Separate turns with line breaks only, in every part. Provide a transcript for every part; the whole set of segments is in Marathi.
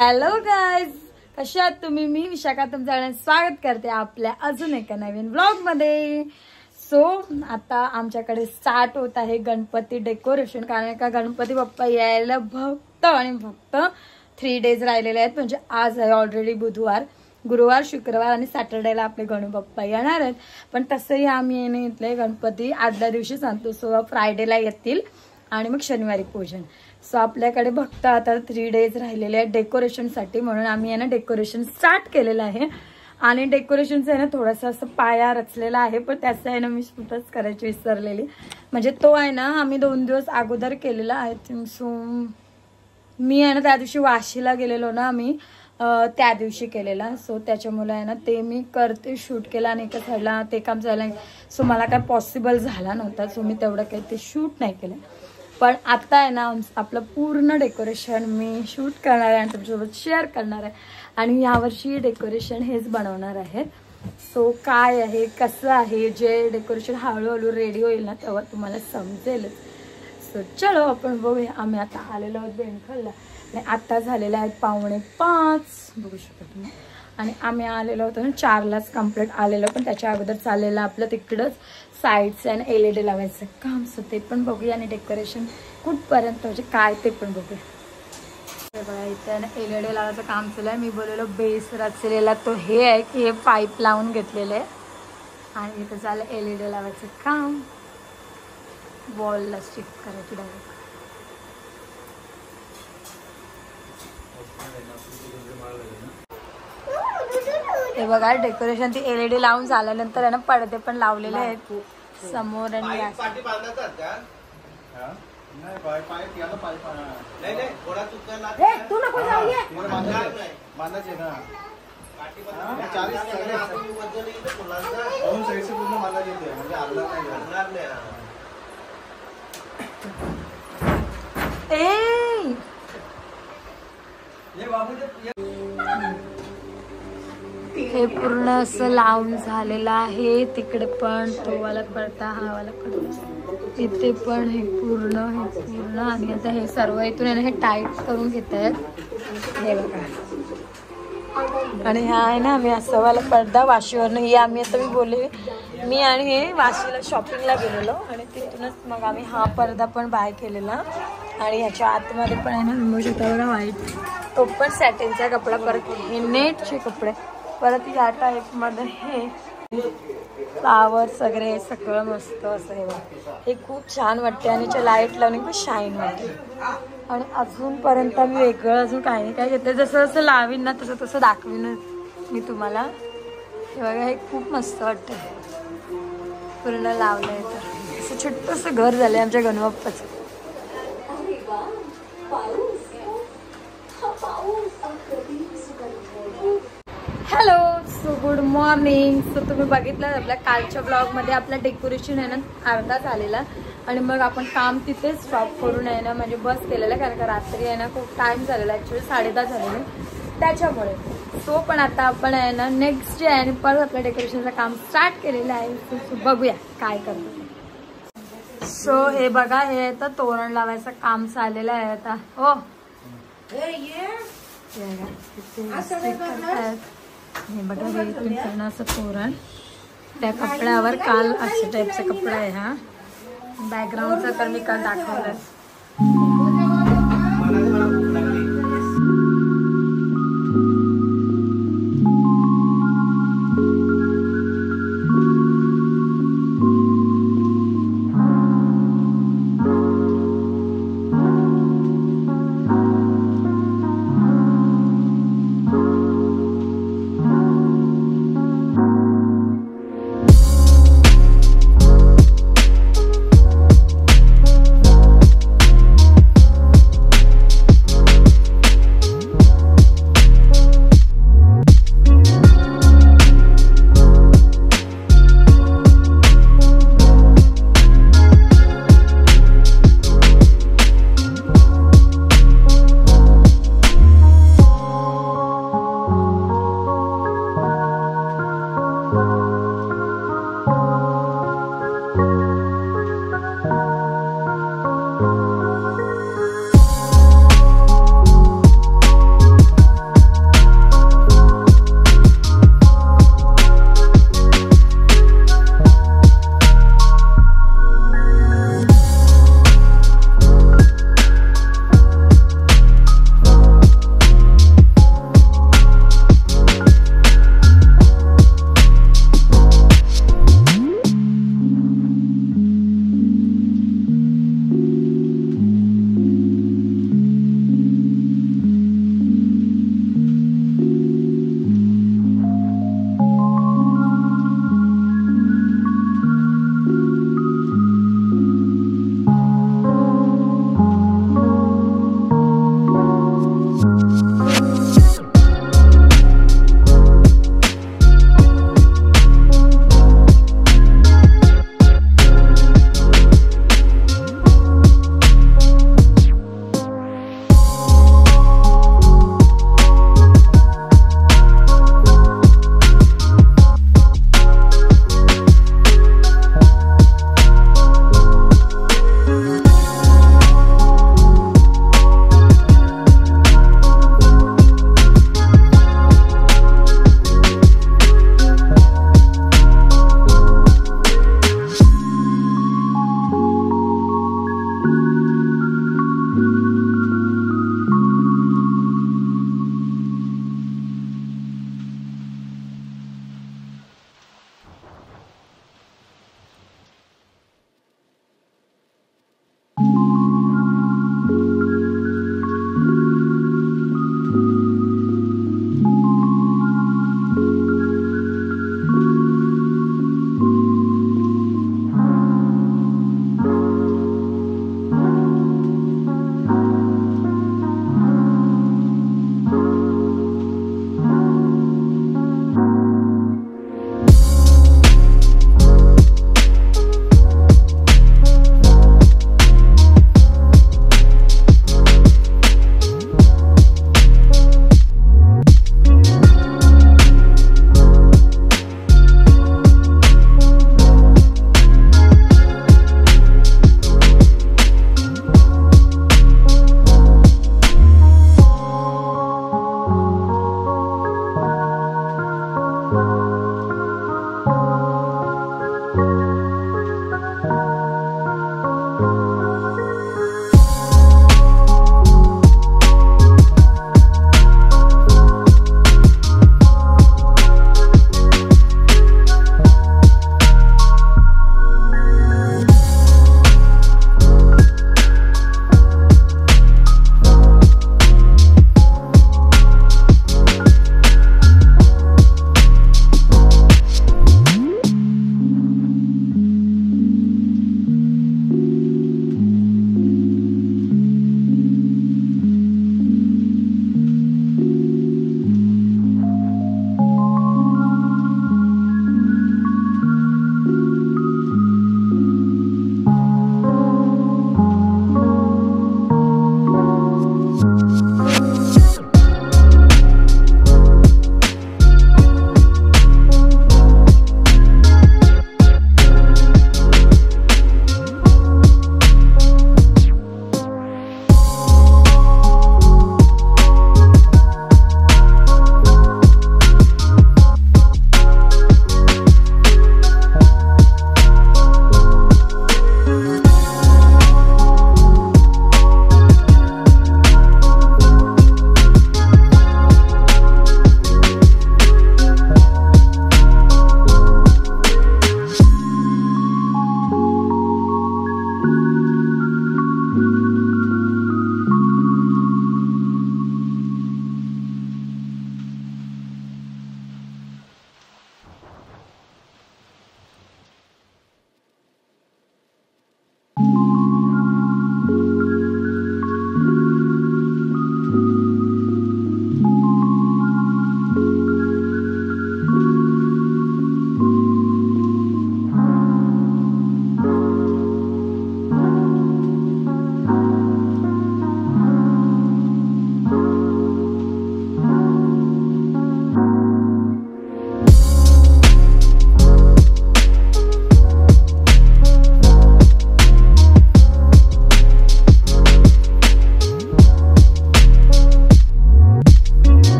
हॅलो गाईज, कशा आहात तुम्ही? मी विशाखा तुमचं स्वागत करते आपल्या अजून एका नवीन व्लॉग मध्ये. सो आता आमच्याकडे स्टार्ट होत आहे गणपती डेकोरेशन. कारण का गणपती बाप्पा यायला फक्त 3 डेज राहिलेले आहेत. म्हणजे आज आहे ऑलरेडी बुधवार, गुरुवार, शुक्रवार आणि सॅटर्डेला आपले गणपती बाप्पा येणार आहेत. पण तसंही आम्ही येणे इथले गणपती आदल्या दिवशीच आणतो. सो फ्रायडेला येतील आणि मग शनिवारी पूजन. सो आपल्याकडे फक्त आता 3 डेज राहिलेले आहेत डेकोरेशनसाठी. म्हणून आम्ही आहे ना डेकोरेशन स्टार्ट केलेलं आहे. आणि डेकोरेशनचं आहे ना थोडासा असं पाया रचलेला आहे, पण त्याचं आहे ना मी शूटच करायची विसरलेली. म्हणजे तो आहे ना आम्ही 2 दिवस अगोदर केलेला आय थिंक. सो मी आहे ना त्या दिवशी वाशीला गेलेलो ना आम्ही, त्या दिवशी केलेला. सो त्याच्यामुळे आहे ना ते मी करते, शूट केला आणि एका साईडला ते काम झालं. सो मला काय पॉसिबल झाला नव्हता. सो मी तेवढं काही ते शूट नाही केलं. पण आता आहे ना आपलं पूर्ण डेकोरेशन मी शूट करणार आहे आणि तुमच्यासोबत शेअर करणार आहे. आणि यावर्षी डेकोरेशन हेच बनवणार आहेत. सो काय आहे, कसं आहे, जे डेकोरेशन हळूहळू रेडी होईल ना तेव्हा तुम्हाला समजेलच. सो चलो आपण बघूया. आम्ही आता आलेलो आहोत बेंखलला आणि आता झालेलं आहे 4:45 बघू शकता तुम्ही. आणि आम्ही आलेलो होतो ना 4लाच कंप्लीट आलेलो. पण त्याच्या अगोदर चाललेलं आपलं तिकडंच साईड्स आणि LED लावायचं काम. सो ते पण बघूया आणि डेकोरेशन कुठपर्यंत म्हणजे काय ते पण बघूया. बघा इथं LED लावायचं काम चालू आहे. मी बोललेलो बेस रचलेला तो हे आहे की हे पाईप लावून घेतलेलं आहे. आणि इथं झालं LED लावायचं काम, वॉलला स्टिक करायची डायरेक्ट. हे बघा डेकोरेशन ती LED लावून झाल्यानंतर आहे ना पडदे पण लावलेले आहेत समोर आणि हे पूर्ण असं लावून झालेलं आहे. तिकडे पण तो वाला पडता, हा वाला पडता, इथे पण हे पूर्ण आणि आता हे सर्व इथून हे टाईट करून घेत आहेत. हे बघा. आणि हा आहे ना आम्ही असं वाला पडदा वाशीवरनं ही आम्ही आता मी बोलले मी आणि हे वाशीला शॉपिंगला गेलेलो आणि तिथूनच मग आम्ही हा पडदा पण बाय केलेला. आणि ह्याच्या आतमध्ये पण आहे ना बघू शकता बघा व्हाईट, तो पण सॅटिनचा कपडा. परत हे नेटचे कपडे, परत या टाईपमध्ये हे फ्लावर्स वगैरे सगळं मस्त असं हे बघा. हे खूप छान वाटते आणि लाईट लावून खूप शाईन वाटते. आणि अजूनपर्यंत मी वेगळं अजून काही नाही काय घेते, जसं जसं लावीन ना तसं तसं दाखवीन मी तुम्हाला. हे बघा हे खूप मस्त वाटतं. पूर्ण लावलं आहे तर असं छोटंसं घर झालं आहे आमच्या गणबाप्पाचं. Hello, so good morning. So तुम्ही बघितलं आपल्या कालच्या ब्लॉगमध्ये आपलं डेकोरेशन आहे ना अर्धा झालेला. आणि मग आपण काम तिथेच स्टॉप करून आहे ना म्हणजे बस केलेलं. कारण का रात्री आहे ना खूप टाईम झालेला, ॲक्च्युली 10:30 झालेले त्याच्यामुळे. सो पण आता आपण आहे ना नेक्स्ट डे आणि परत आपलं डेकोरेशनचं काम स्टार्ट केलेलं आहे. सो बघूया काय करतो. सो हे बघा, हे आता तोरण लावायचं काम चाललेलं आहे आता. हो हे बघा, हे इथून पूर्ण असं तोरण त्या कपड्यावर काल अशा टाईपचा कपडा आहे हा. बॅकग्राऊंडचा तर मी काल दाखवलं.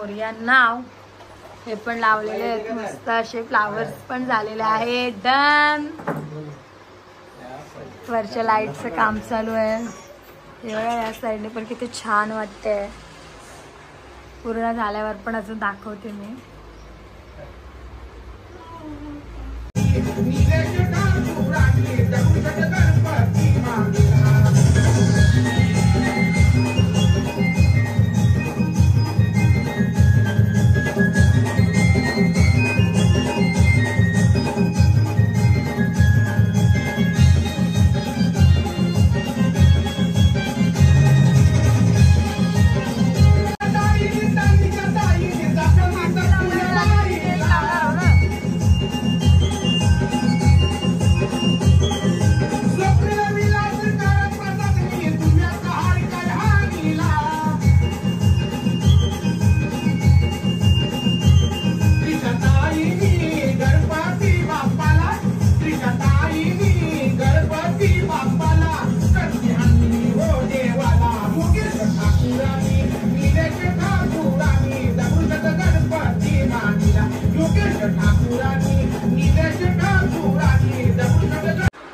मोरया नाव हे पण लावलेले आहेत. मस्त असे फ्लावर्स पण झालेले आहेत. डन. वरच्या लाईटचं काम चालू आहे. या साईडने पण किती छान वाटतंय. पूर्ण झाल्यावर पण अजून दाखवते मी.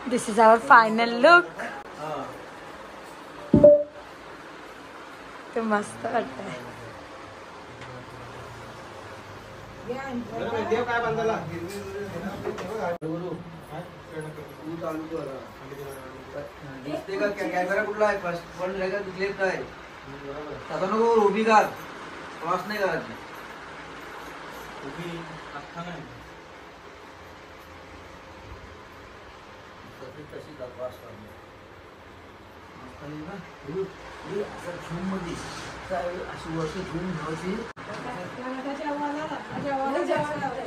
This is our final look. ते मस्त वाटतंय.
कॅमेरा कुठला आहे? फर्स्ट फ्रंट आहे का लेफ्ट आहे? आता नको उभी का क्रॉस नाही करायची. उभी अख्खा नाही तशी क्रॉस करणे असं झूम मध्ये अशी वरती झूम घ्यायची. मध्ये जपून जाते.